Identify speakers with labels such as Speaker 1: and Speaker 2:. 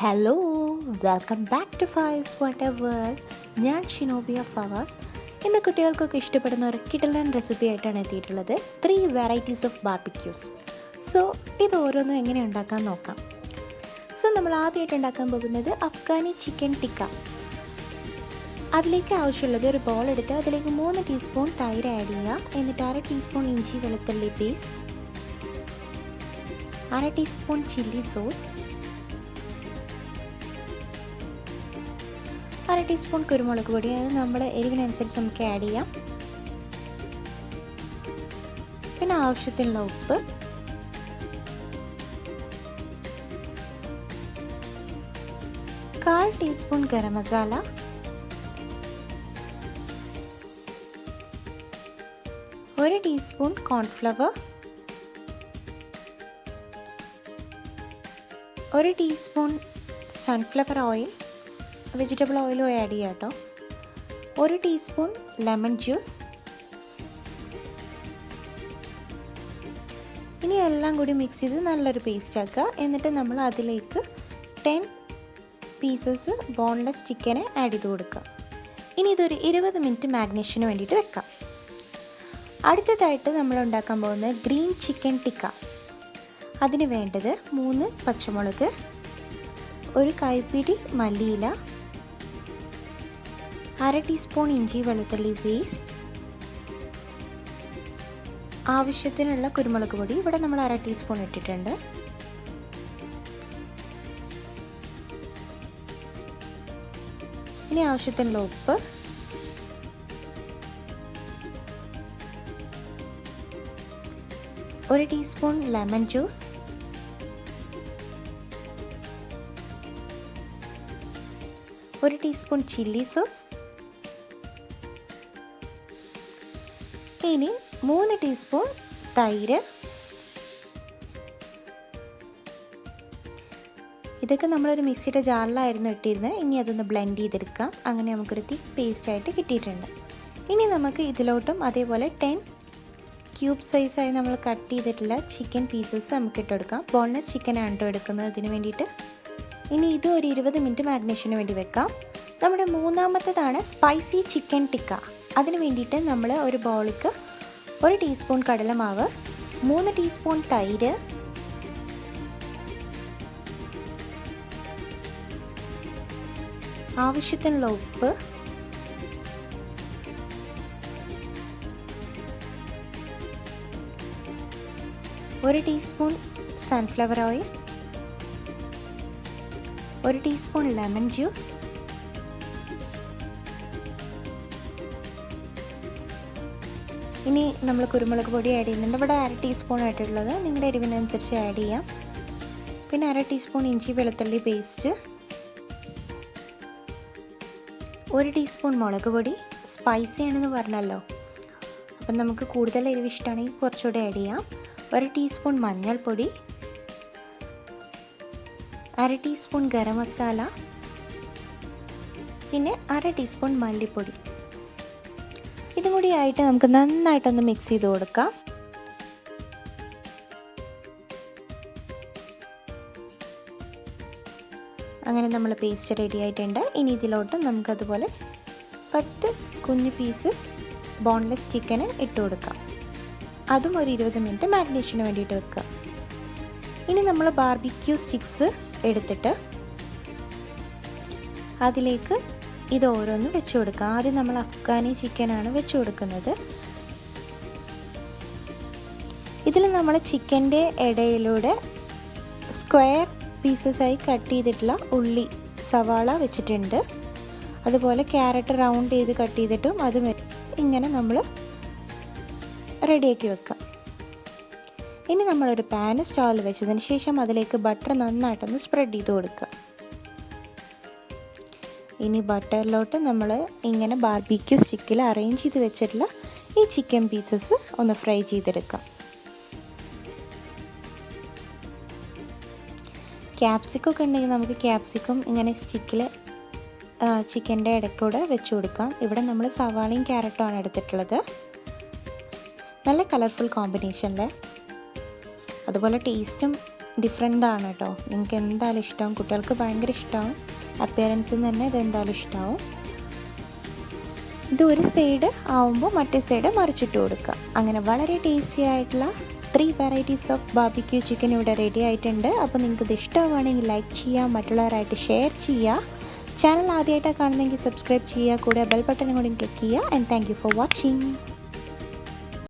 Speaker 1: Hello, welcome back to ഫായ്സ് whatever. ഞാൻ ഷിനോബിയ ഫവാസ്. ഇന്ന് കുട്ടികൾക്കൊക്കെ ഇഷ്ടപ്പെടുന്ന ഒരു കിടലൻ റെസിപ്പി ആയിട്ടാണ് എത്തിയിട്ടുള്ളത്. 3 വെറൈറ്റീസ് ഓഫ് ബാർബിക്യൂസ്. സോ ഇത് ഓരോന്നും എങ്ങനെ ഉണ്ടാക്കാൻ നോക്കാം. സോ നമ്മൾ ആദ്യമായിട്ട് ഉണ്ടാക്കാൻ പോകുന്നത് അഫ്ഗാനി ചിക്കൻ ടിക്ക. അതിലേക്ക് ആവശ്യമുള്ളത് ഒരു ബോൾ എടുത്ത് അതിലേക്ക് 3 ടീസ്പൂൺ തൈര് ആഡ് ചെയ്യുക. എന്നിട്ട് 1/2 ടീസ്പൂൺ ഇഞ്ചി വെളുത്തുള്ളി paste, 1/2 teaspoon chilli sauce, 1/2 teaspoon കുരുമുളക് പൊടി. അത് നമ്മുടെ എരിവിനനുസരിച്ച് നമുക്ക് ആഡ് ചെയ്യാം. പിന്നെ ആവശ്യത്തിനുള്ള ഉപ്പ്, കാൽ ടീസ്പൂൺ ഗരം മസാല, ഒരു ടീസ്പൂൺ കോൺഫ്ലവർ, ഒരു ടീസ്പൂൺ സൺഫ്ലവർ ഓയിൽ, വെജിറ്റബിൾ ഓയിലും ആഡ് ചെയ്യാം കേട്ടോ, ഒരു ടീസ്പൂൺ ലെമൺ ജ്യൂസ്. ഇനി എല്ലാം കൂടി മിക്സ് ചെയ്ത് നല്ലൊരു പേസ്റ്റ് ആക്കുക. എന്നിട്ട് നമ്മൾ അതിലേക്ക് 10 പീസസ് ബോൺലെസ് ചിക്കനെ ആഡ് ചെയ്ത് കൊടുക്കുക. ഇനി ഇതൊരു 20 മിനിറ്റ് മാഗ്നേഷന് വേണ്ടിയിട്ട് വെക്കാം. അടുത്തതായിട്ട് നമ്മൾ ഉണ്ടാക്കാൻ പോകുന്നത് ഗ്രീൻ ചിക്കൻ ടിക്ക. അതിന് വേണ്ടത് 3 പച്ചമുളക്, ഒരു കൈപ്പിടി മല്ലിയില, 1/2 ടീസ്പൂൺ ഇഞ്ചി വെളുത്തുള്ളി പേസ്റ്റ്, ആവശ്യത്തിനുള്ള കുരുമുളക് പൊടി. ഇവിടെ നമ്മൾ 1/2 ടീസ്പൂൺ ഇട്ടിട്ടുണ്ട്. ഇനി ആവശ്യത്തിനുള്ള ഉപ്പ്, ഒരു ടീസ്പൂൺ ലെമൺ ജ്യൂസ്, ഒരു ടീസ്പൂൺ ചില്ലി സോസ്. ഇനി 3 ടീസ്പൂൺ തൈര്. ഇതൊക്കെ നമ്മളൊരു മിക്സിയുടെ ജാറിലായിരുന്നു ഇട്ടിരുന്നത്. ഇനി അതൊന്ന് ബ്ലെൻഡ് ചെയ്തെടുക്കാം. അങ്ങനെ നമുക്കൊരു തിക്ക് പേസ്റ്റായിട്ട് കിട്ടിയിട്ടുണ്ട്. ഇനി നമുക്ക് ഇതിലോട്ടും അതേപോലെ 10 ക്യൂബ് സൈസായി നമ്മൾ കട്ട് ചെയ്തിട്ടുള്ള ചിക്കൻ പീസസ് നമുക്ക് ഇട്ടെടുക്കാം. ബോൺലെസ് ചിക്കനാണ് കേട്ടോ എടുക്കുന്നത് ഇതിന് വേണ്ടിയിട്ട്. ഇനി ഇത് ഒരു 20 മിനിറ്റ് മാഗ്നേഷന് വേണ്ടി വെക്കാം. നമ്മുടെ മൂന്നാമത്തേതാണ് സ്പൈസി ചിക്കൻ ടിക്ക. അതിന് വേണ്ടിയിട്ട് നമ്മൾ ഒരു ബൗളിലേക്ക് 1 ടീസ്പൂൺ കടലമാവ്, 3 ടീസ്പൂൺ തൈര്, ആവശ്യത്തിനുള്ള ഉപ്പ്, ഒരു teaspoon sunflower oil, 1 teaspoon lemon juice, ഇനി നമ്മൾ കുരുമുളക് പൊടി ആഡ് ചെയ്യുന്നുണ്ട്. ഇവിടെ 1/2 ടീസ്പൂൺ ആയിട്ടുള്ളത്, നിങ്ങളുടെ എരിവിനനുസരിച്ച് ആഡ് ചെയ്യാം. പിന്നെ 1/2 ടീസ്പൂൺ ഇഞ്ചി വെളുത്തുള്ളി പേസ്റ്റ്, 1 ടീസ്പൂൺ മുളക് പൊടി. സ്പൈസി ആണെന്ന് പറഞ്ഞല്ലോ, അപ്പം നമുക്ക് കൂടുതൽ എരിവ് ഇഷ്ടമാണെങ്കിൽ കുറച്ചുകൂടെ ആഡ് ചെയ്യാം. 1 ടീസ്പൂൺ മഞ്ഞൾപ്പൊടി, 1/2 ടീസ്പൂൺ ഗരം മസാല, പിന്നെ 1/2 ടീസ്പൂൺ മല്ലിപ്പൊടി. ഇതും കൂടി ആയിട്ട് നമുക്ക് നന്നായിട്ടൊന്ന് മിക്സ് ചെയ്ത് കൊടുക്കാം. അങ്ങനെ നമ്മൾ പേസ്റ്റ് റെഡി ആയിട്ടുണ്ട്. ഇനി ഇതിലോട്ട് നമുക്കതുപോലെ 10 കുഞ്ഞ് പീസസ് ബോൺലെസ് ചിക്കന് ഇട്ട് കൊടുക്കാം. അതും ഒരു 20 മിനിറ്റ് മാഗ്നേഷന് വേണ്ടിയിട്ട് വെക്കുക. ഇനി നമ്മൾ ബാർബിക്യൂ സ്റ്റിക്സ് എടുത്തിട്ട് അതിലേക്ക് ഇത് ഓരോന്ന് വെച്ച് കൊടുക്കുക. ആദ്യം നമ്മൾ അഫ്ഗാനി ചിക്കനാണ് വെച്ച് കൊടുക്കുന്നത്. ഇതിൽ നമ്മൾ ചിക്കൻ്റെ ഇടയിലൂടെ സ്ക്വയർ പീസസായി കട്ട് ചെയ്തിട്ടുള്ള ഉള്ളി, സവാള വെച്ചിട്ടുണ്ട്. അതുപോലെ ക്യാരറ്റ് റൗണ്ട് ചെയ്ത് കട്ട് ചെയ്തിട്ടും അതും ഇങ്ങനെ നമ്മൾ റെഡിയാക്കി വെക്കാം. ഇനി നമ്മളൊരു പാന് സ്റ്റൗവിൽ വെച്ചതിന് ശേഷം അതിലേക്ക് ബട്ടർ നന്നായിട്ടൊന്ന് സ്പ്രെഡ് ചെയ്ത് കൊടുക്കുക. ഇനി ബട്ടറിലോട്ട് നമ്മൾ ഇങ്ങനെ ബാർബിക്യൂ സ്റ്റിക്കിൽ അറേഞ്ച് ചെയ്ത് വെച്ചിട്ടുള്ള ഈ ചിക്കൻ പീസസ് ഒന്ന് ഫ്രൈ ചെയ്തെടുക്കാം. ക്യാപ്സിക്കൊക്കെ ഉണ്ടെങ്കിൽ നമുക്ക് ക്യാപ്സിക്കം ഇങ്ങനെ സ്റ്റിക്കിൽ ചിക്കൻ്റെ ഇടയ്ക്കൂടെ വെച്ച് കൊടുക്കാം. ഇവിടെ നമ്മൾ സവാളയും ക്യാരറ്റും ആണ് എടുത്തിട്ടുള്ളത്. നല്ല കളർഫുൾ കോമ്പിനേഷനിൽ, അതുപോലെ ടേസ്റ്റും ഡിഫറെൻ്റ് ആണ് കേട്ടോ. നിങ്ങൾക്ക് എന്തായാലും ഇഷ്ടമാവും, കുട്ടികൾക്ക് ഭയങ്കര ഇഷ്ടമാവും. അപ്പിയറൻസിൽ നിന്ന് തന്നെ ഇതെന്തായാലും ഇഷ്ടമാവും. ഇത് ഒരു സൈഡ് ആവുമ്പോൾ മറ്റേ സൈഡ് മറിച്ചിട്ട് കൊടുക്കുക. അങ്ങനെ വളരെ ടേസ്റ്റി ആയിട്ടുള്ള 3 വെറൈറ്റീസ് ഓഫ് ബാർബിക്യൂ ചിക്കൻ ഇവിടെ റെഡി ആയിട്ടുണ്ട്. അപ്പോൾ നിങ്ങൾക്ക് ഇത് ഇഷ്ടമാണെങ്കിൽ ലൈക്ക് ചെയ്യുക, മറ്റുള്ളവരായിട്ട് ഷെയർ ചെയ്യുക. ചാനൽ ആദ്യമായിട്ടാണ് കാണുന്നതെങ്കിൽ സബ്സ്ക്രൈബ് ചെയ്യുക, കൂടെ ബെൽ ബട്ടണും കൂടി ക്ലിക്ക് ചെയ്യുക. And thank you for watching.